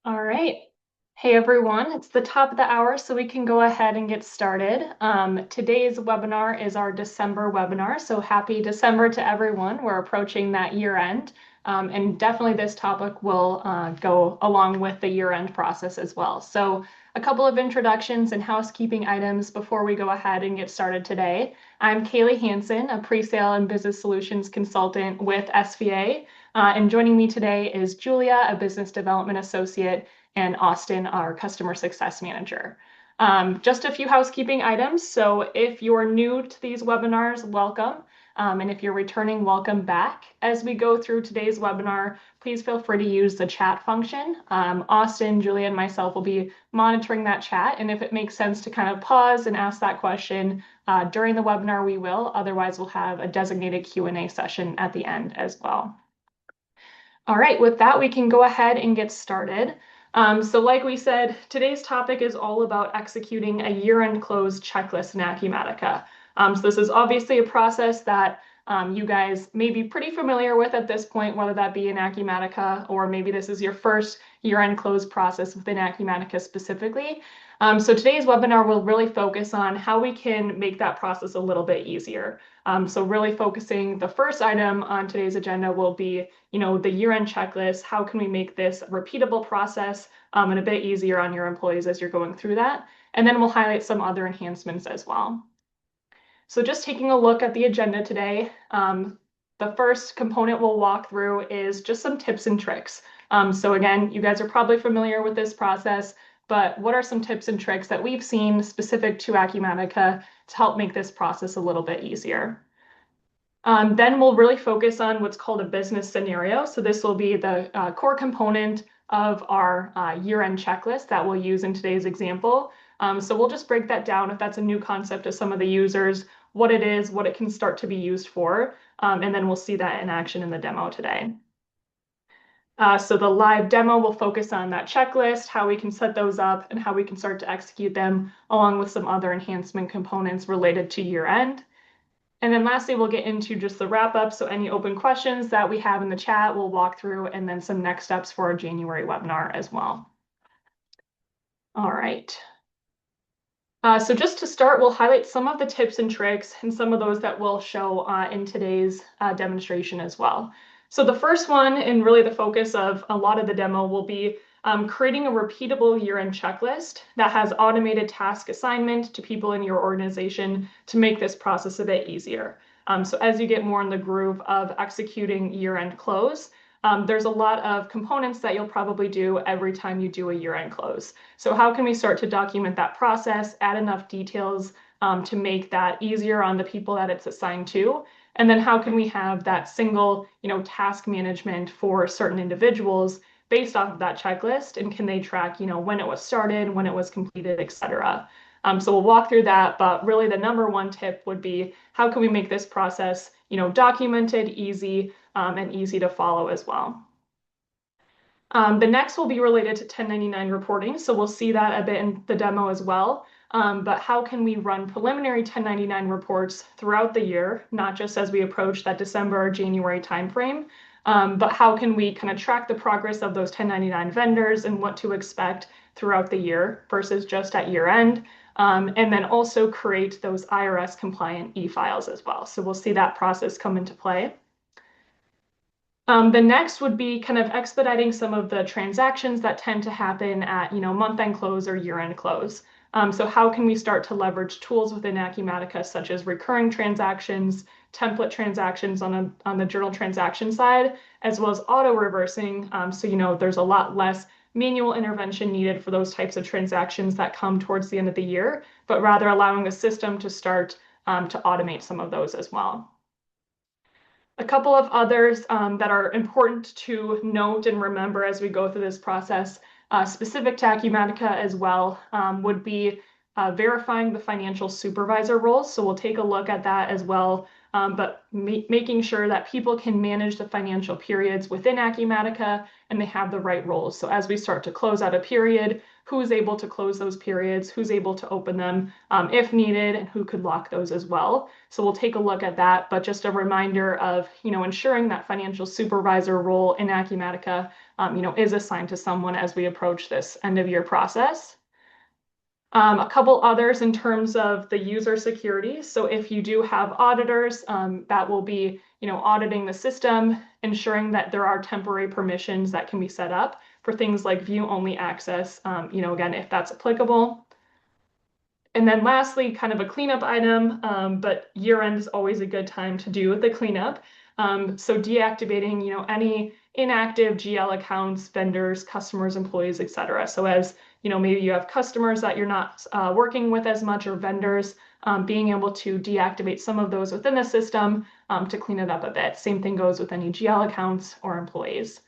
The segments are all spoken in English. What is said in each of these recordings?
All right. Hey everyone, it's the top of the hour, so we can go ahead and get started. Today's webinar is our December webinar, so happy December to everyone. We're approaching that year end, and definitely this topic will go along with the year end process as well. So a couple of introductions and housekeeping items before we go ahead and get started today. I'm Kaylee Hansen, a pre-sale and business solutions consultant with SVA. And joining me today is Julia, a business development associate, and Austin, our customer success manager. Just a few housekeeping items. So if you're new to these webinars, welcome. And if you're returning, welcome back. As we go through today's webinar, please feel free to use the chat function. Austin, Julia, and myself will be monitoring that chat. And if it makes sense to kind of pause and ask that question during the webinar, we will. Otherwise, we'll have a designated Q&A session at the end as well. All right, with that, we can go ahead and get started. So like we said, today's topic is all about executing a year-end close checklist in Acumatica. So this is obviously a process that you guys may be pretty familiar with at this point, whether that be in Acumatica or maybe this is your first year-end close process within Acumatica specifically. So today's webinar will really focus on how we can make that process a little bit easier. So really focusing, the first item on today's agenda will be, the year-end checklist. How can we make this a repeatable process and a bit easier on your employees as you're going through that? And then we'll highlight some other enhancements as well. So just taking a look at the agenda today, the first component we'll walk through is just some tips and tricks. So again, you guys are probably familiar with this process, but what are some tips and tricks that we've seen specific to Acumatica to help make this process a little bit easier? Then we'll really focus on what's called a business scenario. So this will be the core component of our year-end checklist that we'll use in today's example. So we'll just break that down if that's a new concept to some of the users, what it is, what it can start to be used for, and then we'll see that in action in the demo today. So the live demo will focus on that checklist, how we can set those up, and how we can start to execute them, along with some other enhancement components related to year-end. And then lastly, we'll get into just the wrap-up. So any open questions that we have in the chat, we'll walk through, and then some next steps for our January webinar as well. All right. So just to start, we'll highlight some of the tips and tricks and some of those that we'll show in today's demonstration as well. So the first one, and really the focus of a lot of the demo, will be creating a repeatable year-end checklist that has automated task assignment to people in your organization to make this process a bit easier. So as you get more in the groove of executing year-end close, there's a lot of components that you'll probably do every time you do a year-end close. So how can we start to document that process, add enough details to make that easier on the people that it's assigned to? And then how can we have that single, task management for certain individuals based off of that checklist? And can they track, when it was started, when it was completed, et cetera? So we'll walk through that, but really the number one tip would be how can we make this process, documented, easy, and easy to follow as well. The next will be related to 1099 reporting. So we'll see that a bit in the demo as well. But how can we run preliminary 1099 reports throughout the year, not just as we approach that December or January timeframe, but how can we kind of track the progress of those 1099 vendors and what to expect throughout the year versus just at year end, and then also create those IRS compliant e-files as well. So we'll see that process come into play. The next would be kind of expediting some of the transactions that tend to happen at month-end close or year-end close. So how can we start to leverage tools within Acumatica such as recurring transactions, template transactions on the journal transaction side, as well as auto reversing. So there's a lot less manual intervention needed for those types of transactions that come towards the end of the year, but rather allowing the system to start to automate some of those as well. A couple of others that are important to note and remember as we go through this process, specific to Acumatica as well, would be verifying the financial supervisor role. So we'll take a look at that as well but making sure that people can manage the financial periods within Acumatica and they have the right roles. So as we start to close out a period, who's able to close those periods, who's able to open them if needed, and who could lock those as well. So we'll take a look at that, but just a reminder of, ensuring that financial supervisor role in Acumatica, is assigned to someone as we approach this end of year process. A couple others in terms of the user security. So if you do have auditors, that will be, auditing the system, ensuring that there are temporary permissions that can be set up for things like view-only access, again, if that's applicable. And then lastly, kind of a cleanup item, but year-end is always a good time to do the cleanup. So deactivating, any inactive GL accounts, vendors, customers, employees, etc. So as maybe you have customers that you're not working with as much, or vendors, being able to deactivate some of those within the system to clean it up a bit. Same thing goes with any GL accounts or employees.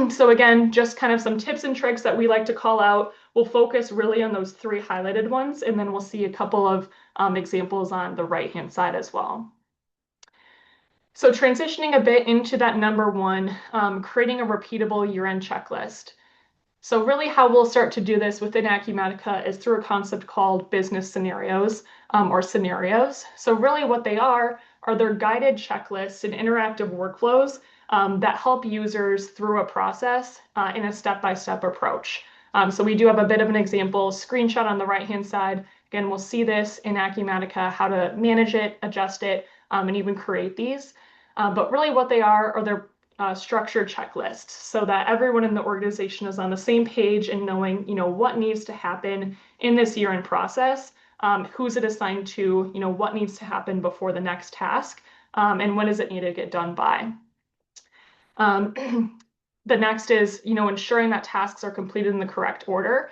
So again, just kind of some tips and tricks that we like to call out. We'll focus really on those 3 highlighted ones, and then we'll see a couple of examples on the right-hand side as well. So transitioning a bit into that number 1, creating a repeatable year-end checklist. So really how we'll start to do this within Acumatica is through a concept called business scenarios, or scenarios. So really what they are their guided checklists and interactive workflows that help users through a process in a step-by-step approach. So we do have a bit of an example screenshot on the right-hand side. Again, we'll see this in Acumatica, how to manage it, adjust it, and even create these. But really what they are their structured checklists, so that everyone in the organization is on the same page and knowing, what needs to happen in this year-end process, who's it assigned to, what needs to happen before the next task, and when does it need to get done by. The next is, ensuring that tasks are completed in the correct order.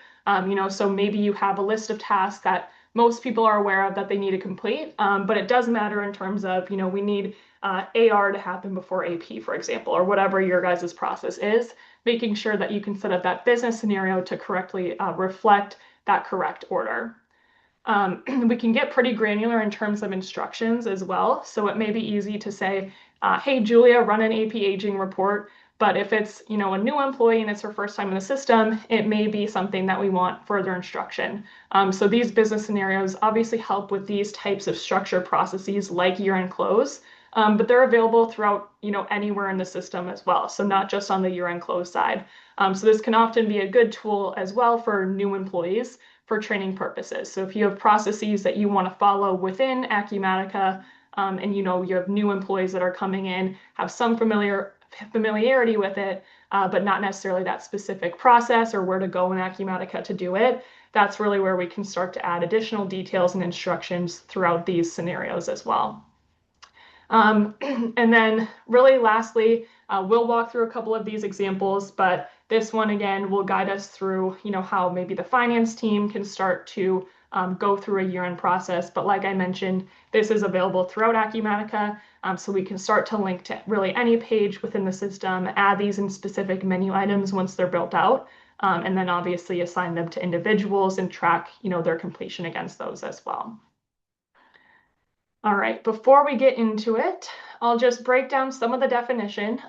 So maybe you have a list of tasks that most people are aware of that they need to complete, but it does matter in terms of, we need AR to happen before AP, for example, or whatever your guys' process is, making sure that you can set up that business scenario to correctly reflect that correct order. We can get pretty granular in terms of instructions as well. So it may be easy to say, hey, Julia, run an AP aging report. But if it's, a new employee and it's her first time in the system, it may be something that we want further instruction. So these business scenarios obviously help with these types of structured processes like year-end close, but they're available throughout, anywhere in the system as well. So not just on the year-end close side. So this can often be a good tool as well for new employees for training purposes. So if you have processes that you want to follow within Acumatica, and you have new employees that are coming in, have some familiarity with it, but not necessarily that specific process or where to go in Acumatica to do it, that's really where we can start to add additional details and instructions throughout these scenarios as well. And then really lastly, we'll walk through a couple of these examples, but this one again will guide us through, how maybe the finance team can start to go through a year-end process. But like I mentioned, this is available throughout Acumatica, so we can start to link to really any page within the system, add these in specific menu items once they're built out, and then obviously assign them to individuals and track, their completion against those as well. All right, before we get into it, I'll just break down some of the definition.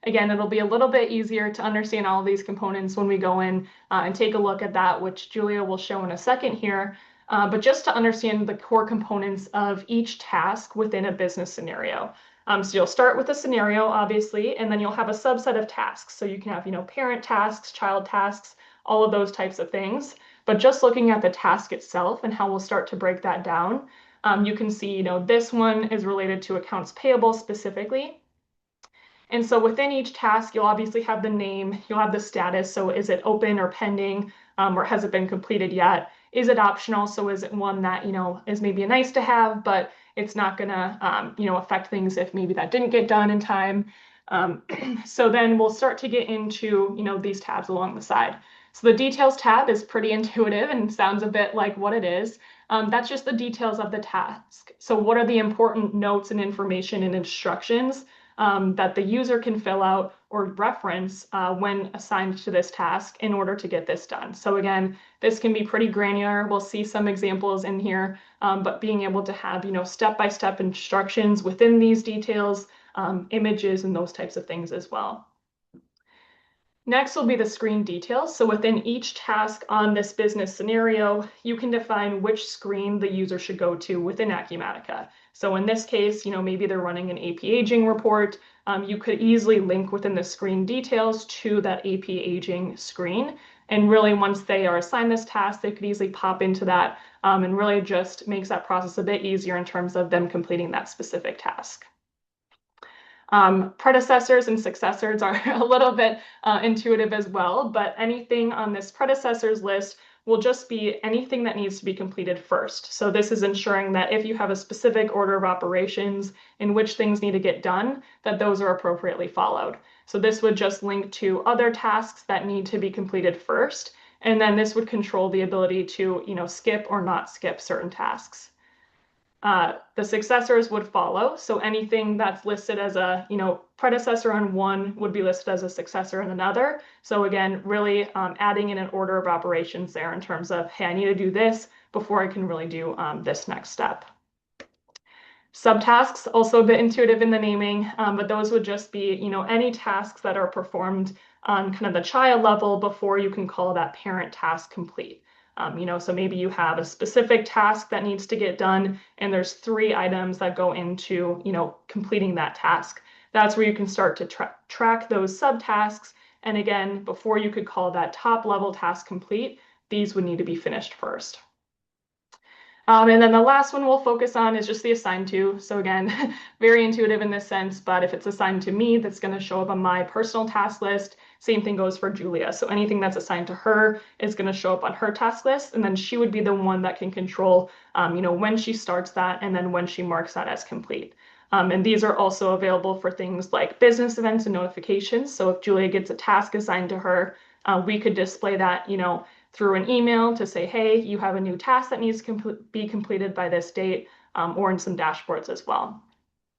Again, it'll be a little bit easier to understand all of these components when we go in and take a look at that, which Julia will show in a second here. But just to understand the core components of each task within a business scenario. So you'll start with a scenario, obviously, and then you'll have a subset of tasks. So you can have, parent tasks, child tasks, all of those types of things. But just looking at the task itself and how we'll start to break that down, you can see, this one is related to accounts payable specifically. And so within each task, you'll obviously have the name, you'll have the status. So is it open or pending, or has it been completed yet? Is it optional? So is it one that, is maybe a nice to have, but it's not gonna, affect things if maybe that didn't get done in time. So then we'll start to get into, these tabs along the side. So the details tab is pretty intuitive and sounds a bit like what it is. That's just the details of the task. So what are the important notes and information and instructions that the user can fill out or reference when assigned to this task in order to get this done. So again, this can be pretty granular. We'll see some examples in here, but being able to have, step-by-step instructions within these details, images, and those types of things as well. Next will be the screen details. So within each task on this business scenario, you can define which screen the user should go to within Acumatica. So in this case, maybe they're running an AP aging report. You could easily link within the screen details to that AP aging screen. And really, once they are assigned this task, they could easily pop into that and really just makes that process a bit easier in terms of them completing that specific task. Predecessors and successors are a little bit intuitive as well, but anything on this predecessors list will just be anything that needs to be completed first. So this is ensuring that if you have a specific order of operations in which things need to get done, that those are appropriately followed. So this would just link to other tasks that need to be completed first, and then this would control the ability to, skip or not skip certain tasks. The successors would follow. So anything that's listed as a predecessor on one would be listed as a successor in another. So again, really adding in an order of operations there in terms of, hey, I need to do this before I can really do this next step. Subtasks, also a bit intuitive in the naming, but those would just be any tasks that are performed on kind of the child level before you can call that parent task complete. So maybe you have a specific task that needs to get done, and there's 3 items that go into, completing that task. That's where you can start to track those subtasks. And again, before you could call that top level task complete, these would need to be finished first. And then the last one we'll focus on is just the assigned to. So again, very intuitive in this sense, but if it's assigned to me, that's going to show up on my personal task list. Same thing goes for Julia. So anything that's assigned to her is going to show up on her task list, and then she would be the one that can control, when she starts that and then when she marks that as complete. And these are also available for things like business events and notifications. So if Julia gets a task assigned to her, we could display that, through an email to say, hey, you have a new task that needs to be completed by this date, or in some dashboards as well.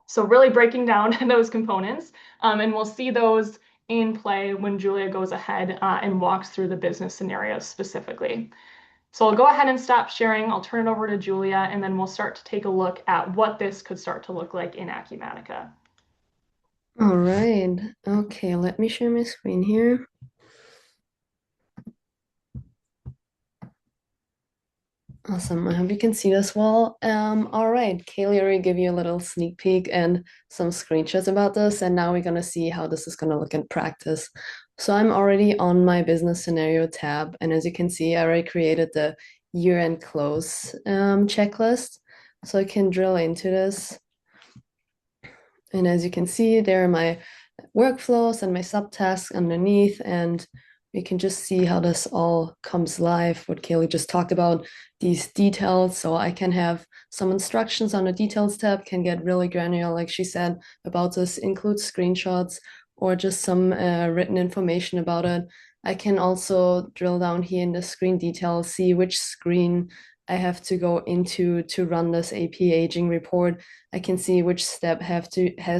So really breaking down those components, and we'll see those in play when Julia goes ahead and walks through the business scenarios specifically. So I'll go ahead and stop sharing. I'll turn it over to Julia, and then we'll start to take a look at what this could start to look like in Acumatica. All right. Okay, let me share my screen here. Awesome. I hope you can see this well. All right, Kaylee already gave you a little sneak peek and some screenshots about this, and now we're gonna see how this is gonna look in practice. So I'm already on my business scenario tab, and as you can see, I already created the year-end close checklist. So I can drill into this. And as you can see, there are my workflows and my subtasks underneath, and we can just see how this all comes live, what Kaylee just talked about, these details. So I can have some instructions on the details tab, can get really granular, like she said, about this, include screenshots or just some written information about it. I can also drill down here in the screen details, see which screen I have to go into to run this AP aging report. I can see which step has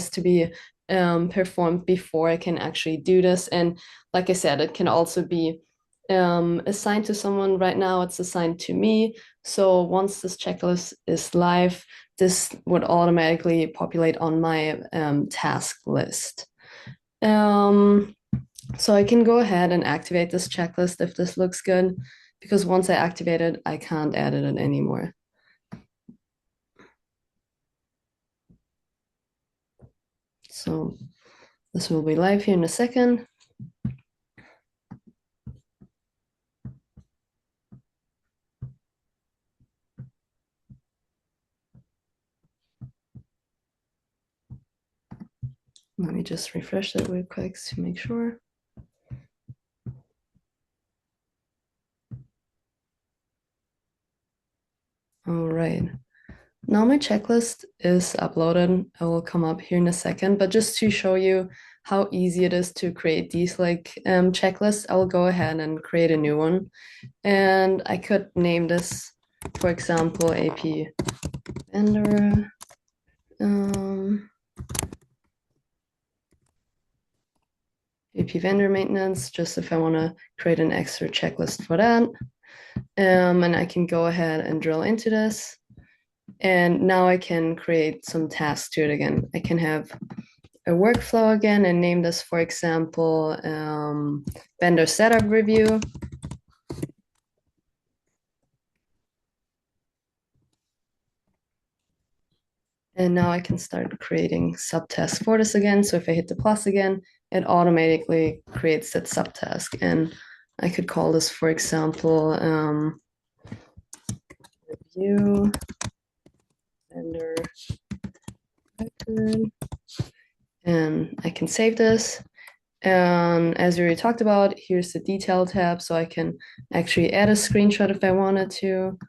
to be performed before I can actually do this. And like I said, it can also be assigned to someone. Right now it's assigned to me. So once this checklist is live, this would automatically populate on my task list. So I can go ahead and activate this checklist if this looks good, because once I activate it, I can't edit it anymore. So this will be live here in a second. Let me just refresh that real quick to make sure. All right. Now my checklist is uploaded. I will come up here in a second, but just to show you how easy it is to create these checklists, I will go ahead and create a new one. And I could name this, for example, AP vendor AP vendor maintenance, just if I want to create an extra checklist for that. And I can go ahead and drill into this. And now I can create some tasks to it again. I can have a workflow again and name this, for example, vendor setup review. And now I can start creating subtasks for this again. So if I hit the plus again, it automatically creates that subtask. And I could call this, for example, review vendor record. And I can save this. And as we already talked about, here's the detail tab. So I can actually add a screenshot if I wanted to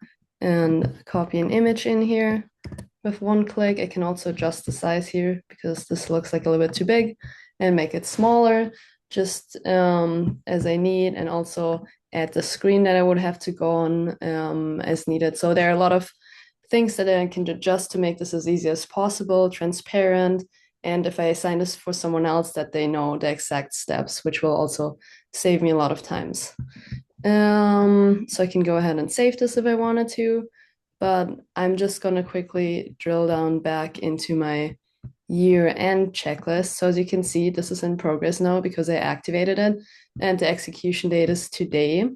and copy an image in here with one click. I can also adjust the size here because this looks like a little bit too big and make it smaller just as I need, and also add the screen that I would have to go on as needed. So there are a lot of things that I can adjust to make this as easy as possible, transparent, and if I assign this for someone else, that they know the exact steps, which will also save me a lot of times. So I can go ahead and save this if I wanted to, but I'm just going to quickly drill down back into my year-end checklist. So as you can see, this is in progress now because I activated it, and the execution date is today.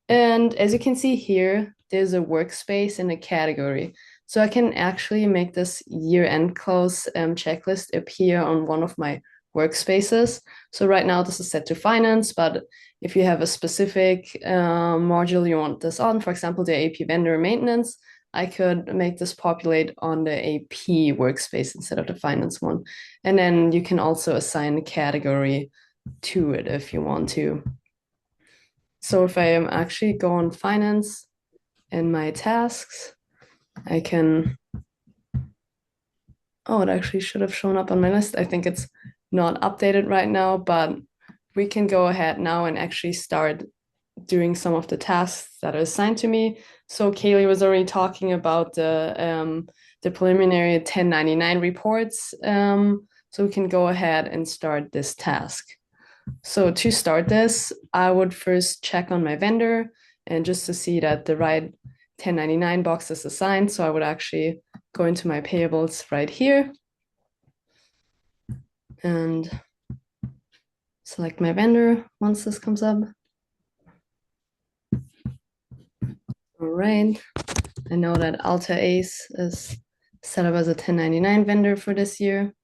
And as you can see here, there's a workspace in a category. So I can actually make this year-end close checklist appear on one of my workspaces. So right now this is set to finance, but if you have a specific module you want this on, for example, the AP vendor maintenance, I could make this populate on the AP workspace instead of the finance one. And then you can also assign a category to it if you want to. So if I am actually go on finance and my tasks, I can, oh, it actually should have shown up on my list. I think it's not updated right now, but we can go ahead now and actually start doing some of the tasks that are assigned to me. So Kaylee was already talking about the preliminary 1099 reports. So we can go ahead and start this task. So to start this, I would first check on my vendor and just to see that the right 1099 box is assigned. So I would actually go into my payables right here and select my vendor once this comes up. All right. I know that Alta Ace is set up as a 1099 vendor for this year.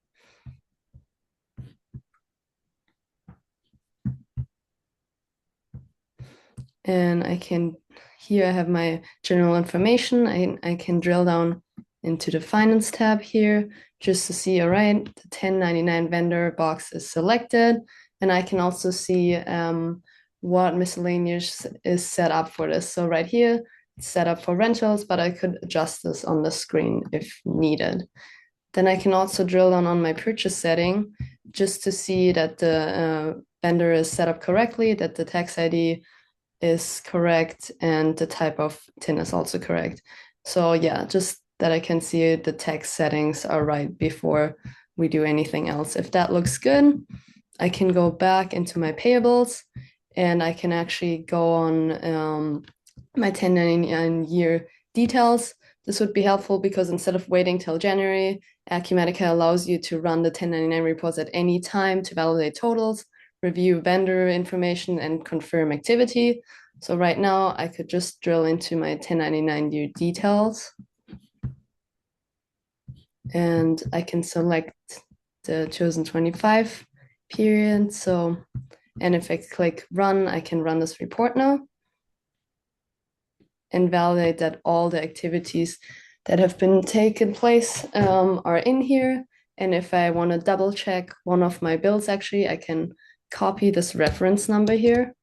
And I can, here I have my general information. I can drill down into the finance tab here just to see, all right, the 1099 vendor box is selected. And I can also see what miscellaneous is set up for this. So right here, it's set up for rentals, but I could adjust this on the screen if needed. Then I can also drill down on my purchase setting just to see that the vendor is set up correctly, that the tax ID is correct and the type of tin is also correct. So yeah, just that I can see the tax settings are right before we do anything else. If that looks good, I can go back into my payables and I can actually go on my 1099 year details. This would be helpful because instead of waiting till January, Acumatica allows you to run the 1099 reports at any time to validate totals, review vendor information, and confirm activity. So right now I could just drill into my 1099 year details and I can select the chosen 25 period. So, and if I click run, I can run this report now and validate that all the activities that have been taken place are in here. And if I want to double check one of my bills, actually, I can copy this reference number here.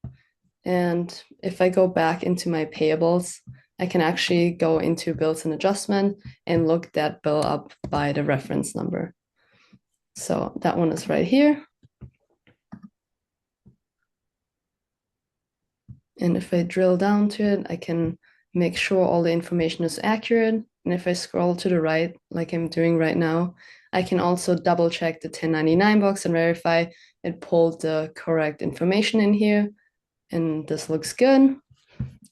And if I go back into my payables, I can actually go into bills and adjustment and look that bill up by the reference number. So that one is right here. And if I drill down to it, I can make sure all the information is accurate. And if I scroll to the right, like I'm doing right now, I can also double check the 1099 box and verify it pulled the correct information in here. And this looks good.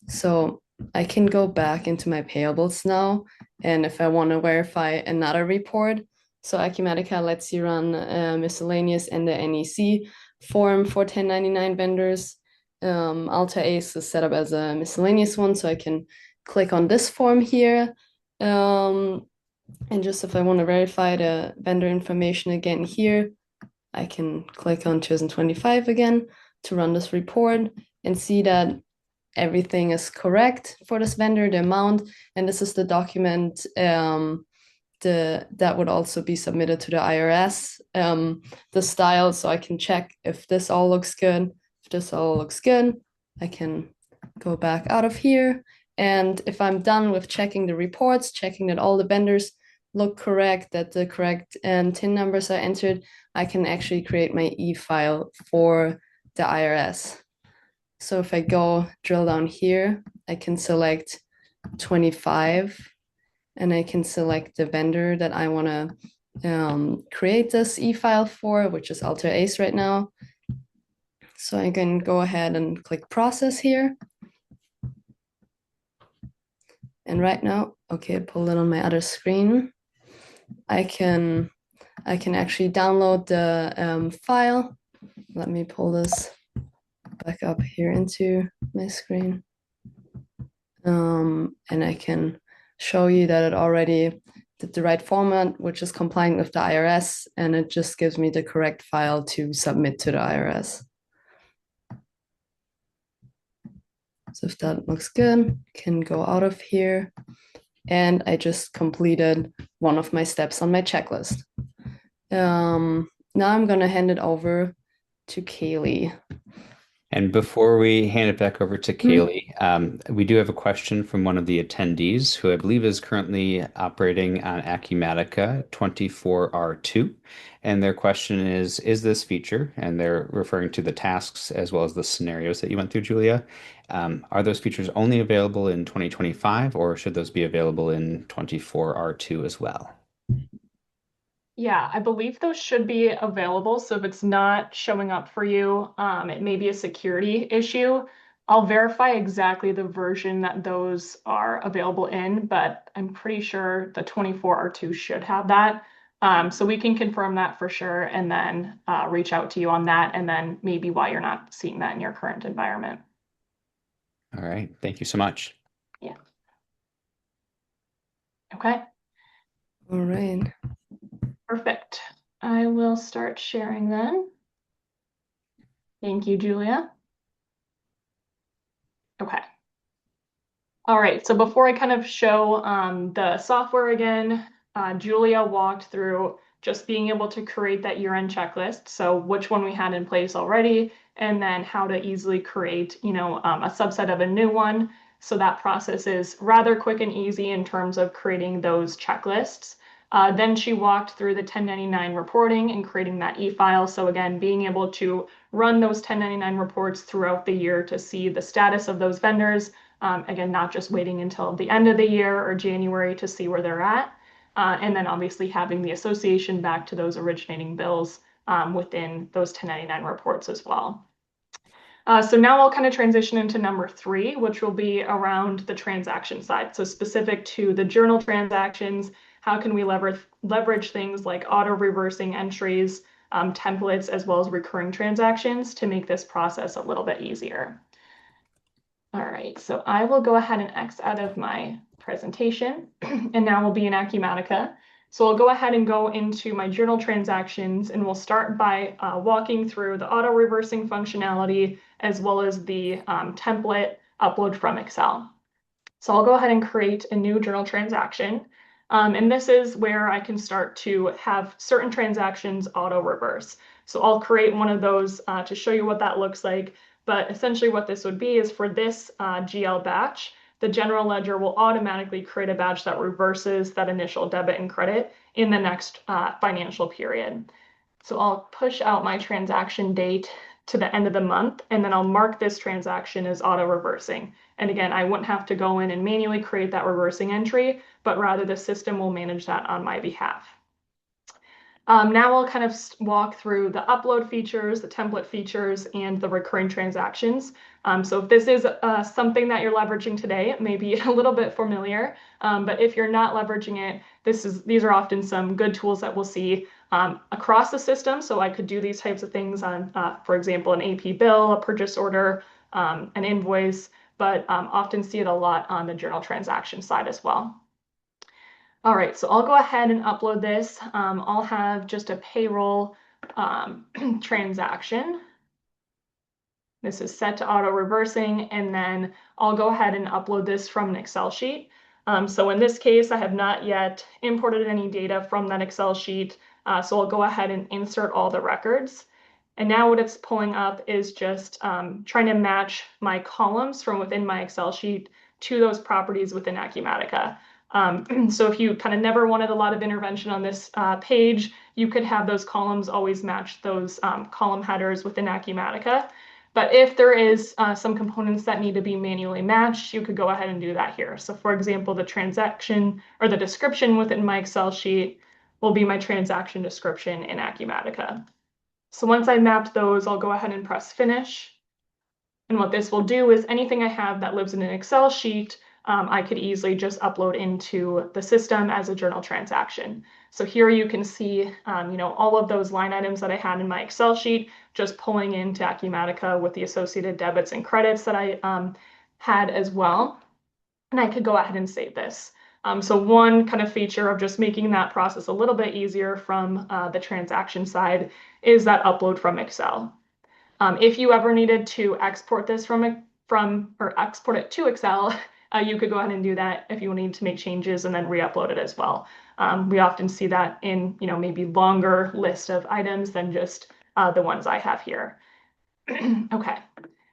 So I can go back into my payables now. And if I want to verify another report, so Acumatica lets you run miscellaneous and the NEC form for 1099 vendors. Alta Ace is set up as a miscellaneous one, so I can click on this form here. And just if I want to verify the vendor information again here, I can click on 2025 again to run this report and see that everything is correct for this vendor, the amount, and this is the document that would also be submitted to the IRS, the style, so I can check if this all looks good. If this all looks good, I can go back out of here. And if I'm done with checking the reports, checking that all the vendors look correct, that the correct TIN numbers are entered, I can actually create my e-file for the IRS. So if I go drill down here, I can select 25 and I can select the vendor that I want to create this e-file for, which is Alter Ace right now. So I can go ahead and click process here. And right now, okay, pull it on my other screen. I can actually download the file. Let me pull this back up here into my screen. And I can show you that it already did the right format, which is compliant with the IRS, and it just gives me the correct file to submit to the IRS. So if that looks good, I can go out of here. And I just completed one of my steps on my checklist. Now I'm going to hand it over to Kaylee. And before we hand it back over to Kaylee, we do have a question from one of the attendees who I believe is currently operating on Acumatica 24R2. And their question is this feature, and they're referring to the tasks as well as the scenarios that you went through, Julia, are those features only available in 2025 or should those be available in 24R2 as well? Yeah, I believe those should be available. So if it's not showing up for you, it may be a security issue. I'll verify exactly the version that those are available in, but I'm pretty sure the 24R2 should have that. So we can confirm that for sure and then reach out to you on that and then maybe why you're not seeing that in your current environment. All right. Thank you so much. Yeah. Okay. All right. Perfect. I will start sharing then. Thank you, Julia. Okay. All right, so before I kind of show the software again, Julia walked through just being able to create that year-end checklist. So which one we had in place already, and then how to easily create, a subset of a new one. So that process is rather quick and easy in terms of creating those checklists. Then she walked through the 1099 reporting and creating that e-file. So again, being able to run those 1099 reports throughout the year to see the status of those vendors. Again, not just waiting until the end of the year or January to see where they're at. And then obviously having the association back to those originating bills within those 1099 reports as well. So now I'll kind of transition into number 3, which will be around the transaction side. So specific to the journal transactions, how can we leverage things like auto reversing entries, templates, as well as recurring transactions to make this process a little bit easier. All right, so I will go ahead and X out of my presentation, and now we'll be in Acumatica. So I'll go ahead and go into my journal transactions, and we'll start by walking through the auto reversing functionality as well as the template upload from Excel. So I'll go ahead and create a new journal transaction. And this is where I can start to have certain transactions auto reverse. So I'll create one of those to show you what that looks like. But essentially what this would be is for this GL batch, the general ledger will automatically create a batch that reverses that initial debit and credit in the next financial period. So I'll push out my transaction date to the end of the month, and then I'll mark this transaction as auto reversing. And again, I wouldn't have to go in and manually create that reversing entry, but rather the system will manage that on my behalf. Now I'll kind of walk through the upload features, the template features, and the recurring transactions. So if this is something that you're leveraging today, it may be a little bit familiar, but if you're not leveraging it, these are often some good tools that we'll see across the system. So I could do these types of things on, for example, an AP bill, a purchase order, an invoice, but often see it a lot on the journal transaction side as well. All right, so I'll go ahead and upload this. I'll have just a payroll transaction. This is set to auto reversing, and then I'll go ahead and upload this from an Excel sheet. So in this case, I have not yet imported any data from that Excel sheet. So I'll go ahead and insert all the records. And now what it's pulling up is just trying to match my columns from within my Excel sheet to those properties within Acumatica. So if you kind of never wanted a lot of intervention on this page, you could have those columns always match those column headers within Acumatica. But if there is some components that need to be manually matched, you could go ahead and do that here. So for example, the transaction or the description within my Excel sheet will be my transaction description in Acumatica. So once I mapped those, I'll go ahead and press finish. And what this will do is anything I have that lives in an Excel sheet, I could easily just upload into the system as a journal transaction. So here you can see, all of those line items that I had in my Excel sheet, just pulling into Acumatica with the associated debits and credits that I had as well. And I could go ahead and save this. So one kind of feature of just making that process a little bit easier from the transaction side is that upload from Excel. If you ever needed to export this or export it to Excel, you could go ahead and do that if you need to make changes and then re-upload it as well. We often see that in maybe longer list of items than just the ones I have here. Okay,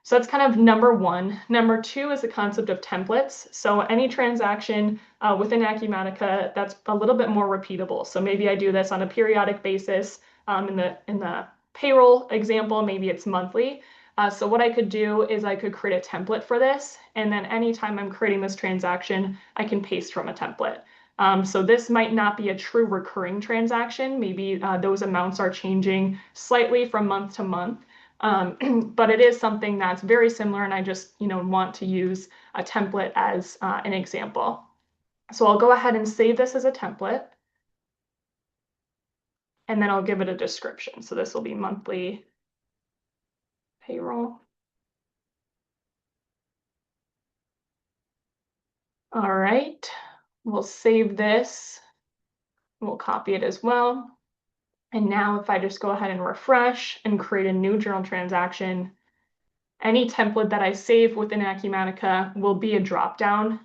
so that's kind of number one. Number two is the concept of templates. So any transaction within Acumatica that's a little bit more repeatable. So maybe I do this on a periodic basis. In the payroll example, maybe it's monthly. So what I could do is I could create a template for this, and then anytime I'm creating this transaction, I can paste from a template. So this might not be a true recurring transaction. Maybe those amounts are changing slightly from month to month, but it is something that's very similar, and I just want to use a template as an example. So I'll go ahead and save this as a template, and then I'll give it a description. So this will be monthly payroll. All right, we'll save this. We'll copy it as well. And now if I just go ahead and refresh and create a new journal transaction, any template that I save within Acumatica will be a drop-down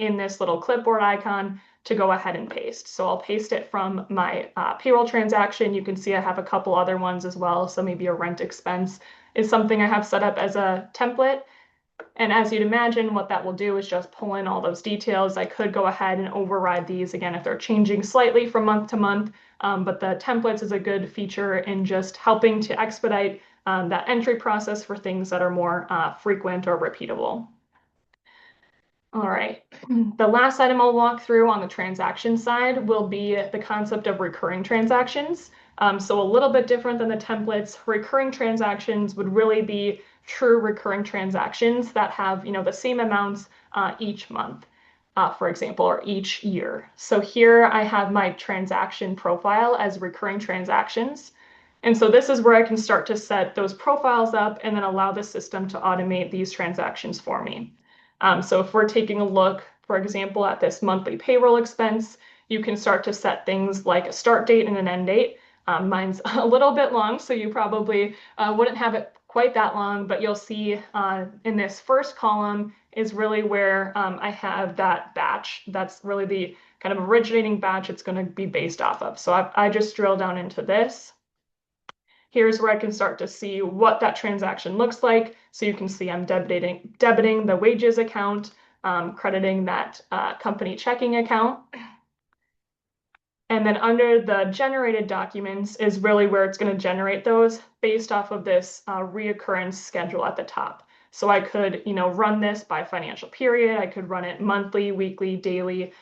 in this little clipboard icon to go ahead and paste. So I'll paste it from my payroll transaction. You can see I have a couple other ones as well. So maybe a rent expense is something I have set up as a template. And as you'd imagine, what that will do is just pull in all those details. I could go ahead and override these again if they're changing slightly from month to month, but the templates is a good feature in just helping to expedite that entry process for things that are more frequent or repeatable. All right, the last item I'll walk through on the transaction side will be the concept of recurring transactions. So a little bit different than the templates. Recurring transactions would really be true recurring transactions that have the same amounts each month, for example, or each year. So here I have my transaction profile as recurring transactions. And so this is where I can start to set those profiles up and then allow the system to automate these transactions for me. So if we're taking a look, for example, at this monthly payroll expense, you can start to set things like a start date and an end date. Mine's a little bit long, so you probably wouldn't have it quite that long, but you'll see in this first column is really where I have that batch. That's really the kind of originating batch it's going to be based off of. So I just drill down into this. Here's where I can start to see what that transaction looks like. So you can see I'm debiting the wages account, crediting that company checking account. And then under the generated documents is really where it's going to generate those based off of this reoccurrence schedule at the top. So I could, run this by financial period. I could run it monthly, weekly, daily,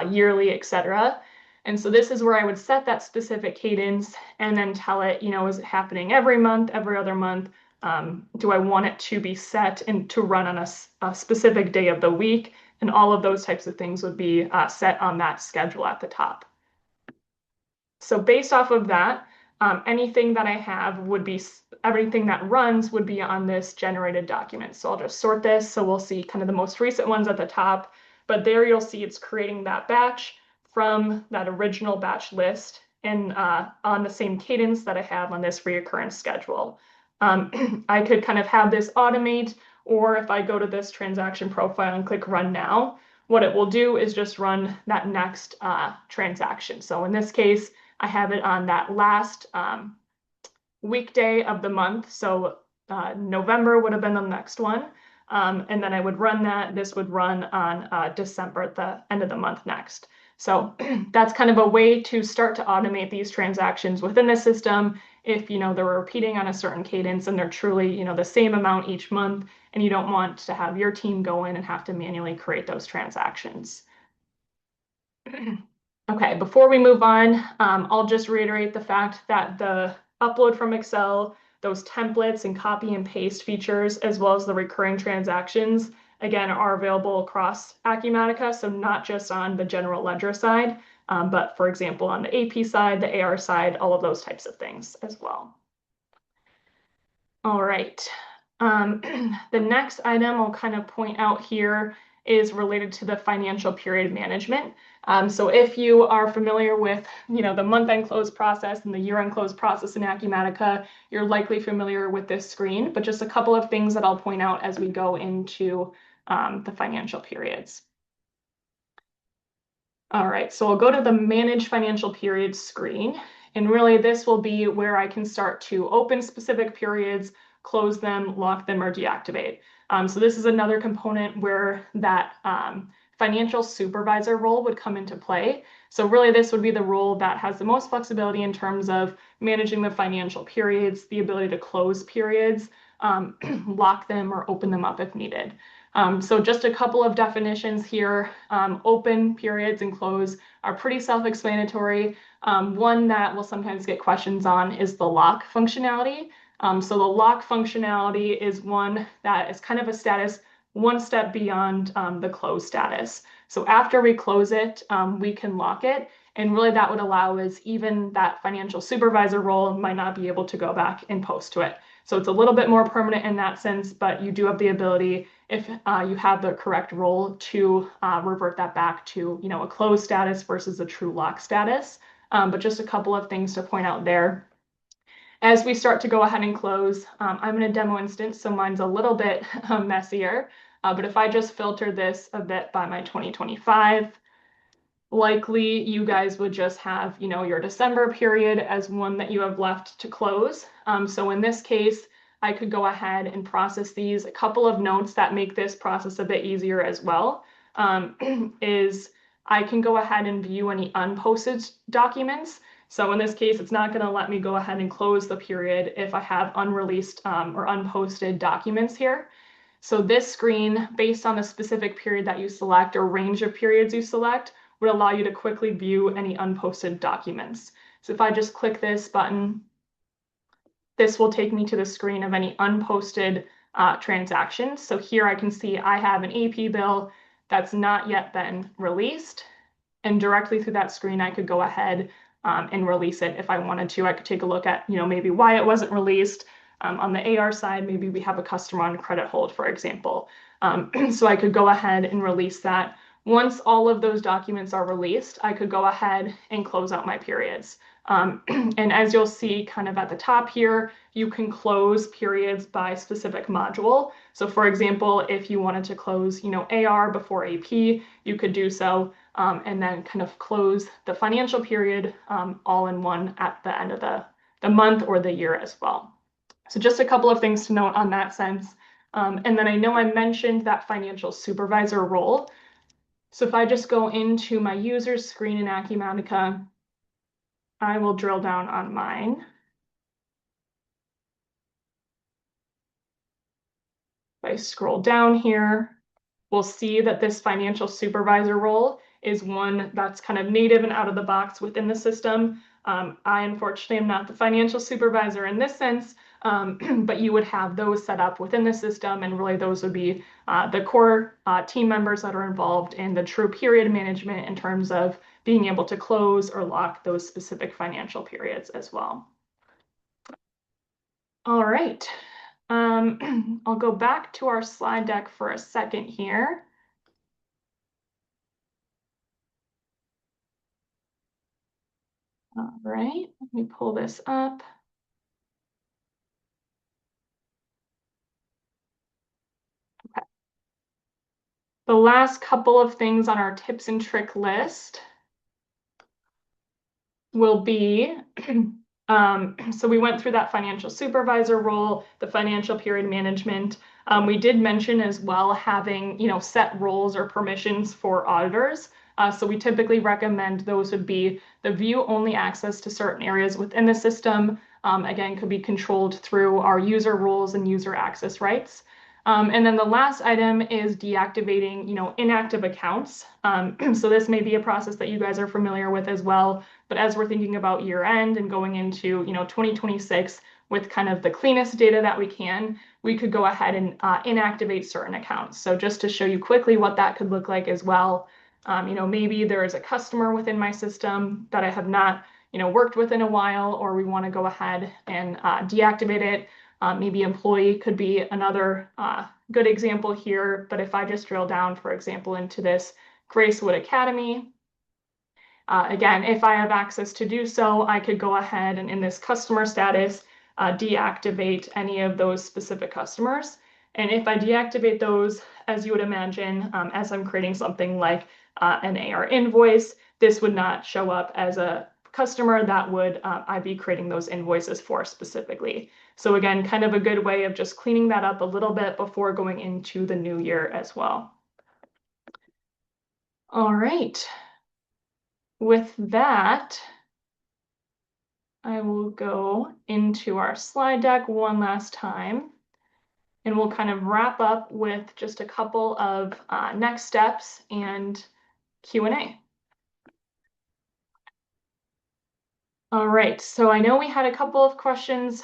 yearly, etc. And so this is where I would set that specific cadence and then tell it, is it happening every month, every other month? Do I want it to be set and to run on a specific day of the week? And all of those types of things would be set on that schedule at the top. So based off of that, anything that I have would be, everything that runs would be on this generated document. So I'll just sort this. So we'll see kind of the most recent ones at the top, but there you'll see it's creating that batch from that original batch list and on the same cadence that I have on this reoccurrence schedule. I could kind of have this automate, or if I go to this transaction profile and click run now, what it will do is just run that next transaction. So in this case, I have it on that last weekday of the month. So November would have been the next one. And then I would run that. This would run on December at the end of the month next. So that's kind of a way to start to automate these transactions within the system. If they're repeating on a certain cadence and they're truly the same amount each month, and you don't want to have your team go in and have to manually create those transactions. Okay, before we move on, I'll just reiterate the fact that the upload from Excel, those templates and copy and paste features, as well as the recurring transactions, again, are available across Acumatica. So not just on the general ledger side, but for example, on the AP side, the AR side, all of those types of things as well. All right. The next item I'll kind of point out here is related to the financial period management. So if you are familiar with, the month-end close process and the year-end close process in Acumatica, you're likely familiar with this screen, but just a couple of things that I'll point out as we go into the financial periods. All right, so I'll go to the Manage Financial Periods screen, and really this will be where I can start to open specific periods, close them, lock them, or deactivate. So this is another component where that financial supervisor role would come into play. So really this would be the role that has the most flexibility in terms of managing the financial periods, the ability to close periods, lock them, or open them up if needed. So just a couple of definitions here. Open periods and close are pretty self-explanatory. One that we'll sometimes get questions on is the lock functionality. So the lock functionality is one that is kind of a status one step beyond the close status. So after we close it, we can lock it. And really that would allow is even that financial supervisor role might not be able to go back and post to it. So it's a little bit more permanent in that sense, but you do have the ability, if you have the correct role, to revert that back to a closed status versus a true lock status. But just a couple of things to point out there. As we start to go ahead and close, I'm in a demo instance, so mine's a little bit messier. But if I just filter this a bit by my 2025, likely you guys would just have, your December period as one that you have left to close. So in this case, I could go ahead and process these. A couple of notes that make this process a bit easier as well is I can go ahead and view any unposted documents. So in this case, it's not going to let me go ahead and close the period if I have unreleased or unposted documents here. So this screen, based on the specific period that you select or range of periods you select, would allow you to quickly view any unposted documents. So if I just click this button, this will take me to the screen of any unposted transactions. So here I can see I have an AP bill that's not yet been released. And directly through that screen, I could go ahead and release it if I wanted to. I could take a look at, maybe why it wasn't released. On the AR side, maybe we have a customer on credit hold, for example. So I could go ahead and release that. Once all of those documents are released, I could go ahead and close out my periods. And as you'll see kind of at the top here, you can close periods by specific module. So for example, if you wanted to close, AR before AP, you could do so, and then kind of close the financial period all in one at the end of the month or the year as well. So just a couple of things to note on that sense. And then I know I mentioned that financial supervisor role. So if I just go into my users screen in Acumatica, I will drill down on mine. If I scroll down here, we'll see that this financial supervisor role is one that's kind of native and out of the box within the system. I unfortunately am not the financial supervisor in this sense, but you would have those set up within the system, and really those would be the core team members that are involved in the true period management in terms of being able to close or lock those specific financial periods as well. All right, I'll go back to our slide deck for a second here. All right, let me pull this up. Okay. The last couple of things on our tips and trick list will be, so we went through that financial supervisor role, the financial period management. We did mention as well having, set roles or permissions for auditors. So we typically recommend those would be the view only access to certain areas within the system. Again, could be controlled through our user roles and user access rights. And then the last item is deactivating, inactive accounts. So this may be a process that you guys are familiar with as well. But as we're thinking about year end and going into, 2026 with kind of the cleanest data that we can, we could go ahead and inactivate certain accounts. So just to show you quickly what that could look like as well, maybe there is a customer within my system that I have not, worked with in a while, or we want to go ahead and deactivate it. Maybe employee could be another good example here. But if I just drill down, for example, into this Gracewood Academy, again, if I have access to do so, I could go ahead and in this customer status, deactivate any of those specific customers. And if I deactivate those, as you would imagine, as I'm creating something like an AR invoice, this would not show up as a customer that would I'd be creating those invoices for specifically. So again, kind of a good way of just cleaning that up a little bit before going into the new year as well. All right. With that, I will go into our slide deck one last time, and we'll kind of wrap up with just a couple of next steps and Q&A. All right, so I know we had a couple of questions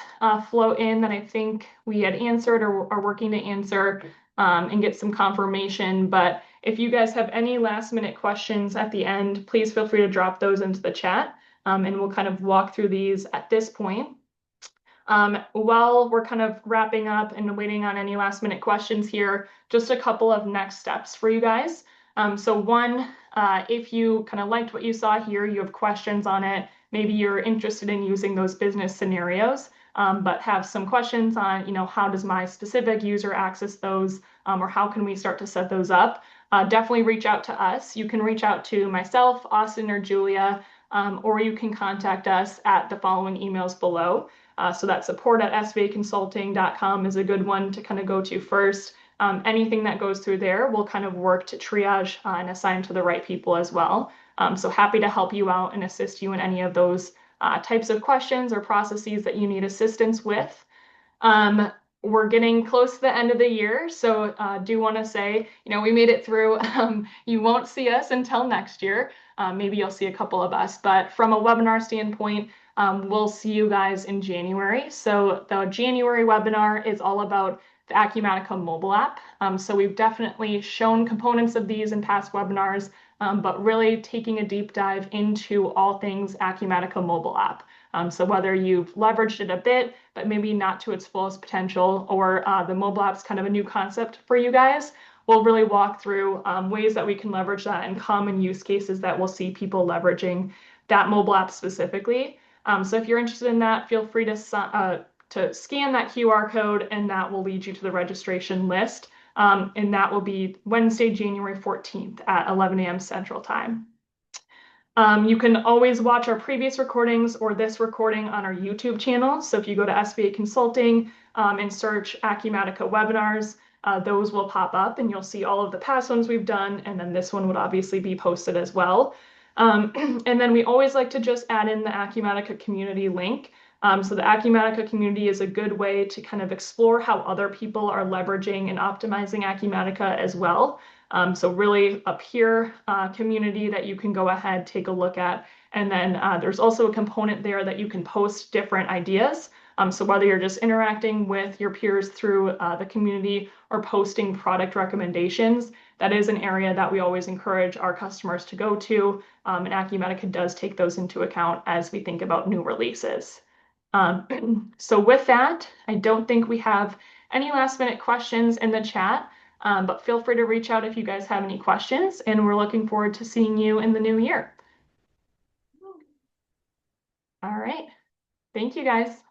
flow in that I think we had answered or are working to answer and get some confirmation. But if you guys have any last minute questions at the end, please feel free to drop those into the chat and we'll kind of walk through these at this point. While we're kind of wrapping up and waiting on any last minute questions here, just a couple of next steps for you guys. So one, if you kind of liked what you saw here, you have questions on it, maybe you're interested in using those business scenarios, but have some questions on, how does my specific user access those, or how can we start to set those up? Definitely reach out to us. You can reach out to myself, Austin, or Julia, or you can contact us at the following emails below. So that support@svaconsulting.com is a good one to kind of go to first. Anything that goes through there will kind of work to triage and assign to the right people as well. So happy to help you out and assist you in any of those types of questions or processes that you need assistance with. We're getting close to the end of the year, so do want to say, we made it through. You won't see us until next year. Maybe you'll see a couple of us, but from a webinar standpoint, we'll see you guys in January. So the January webinar is all about the Acumatica mobile app. So we've definitely shown components of these in past webinars, but really taking a deep dive into all things Acumatica mobile app. So whether you've leveraged it a bit, but maybe not to its fullest potential, or the mobile app's kind of a new concept for you guys, we'll really walk through ways that we can leverage that and common use cases that we'll see people leveraging that mobile app specifically. So if you're interested in that, feel free to scan that QR code, and that will lead you to the registration list. And that will be Wednesday, January 14th at 11 a.m. Central Time. You can always watch our previous recordings or this recording on our YouTube channel. So if you go to SVA Consulting and search Acumatica webinars, those will pop up and you'll see all of the past ones we've done. And then this one would obviously be posted as well. And then we always like to just add in the Acumatica community link. So the Acumatica community is a good way to kind of explore how other people are leveraging and optimizing Acumatica as well. So really a peer community that you can go ahead, take a look at. And then there's also a component there that you can post different ideas. So whether you're just interacting with your peers through the community or posting product recommendations, that is an area that we always encourage our customers to go to. And Acumatica does take those into account as we think about new releases. So with that, I don't think we have any last minute questions in the chat, but feel free to reach out if you guys have any questions, and we're looking forward to seeing you in the new year. All right. Thank you guys.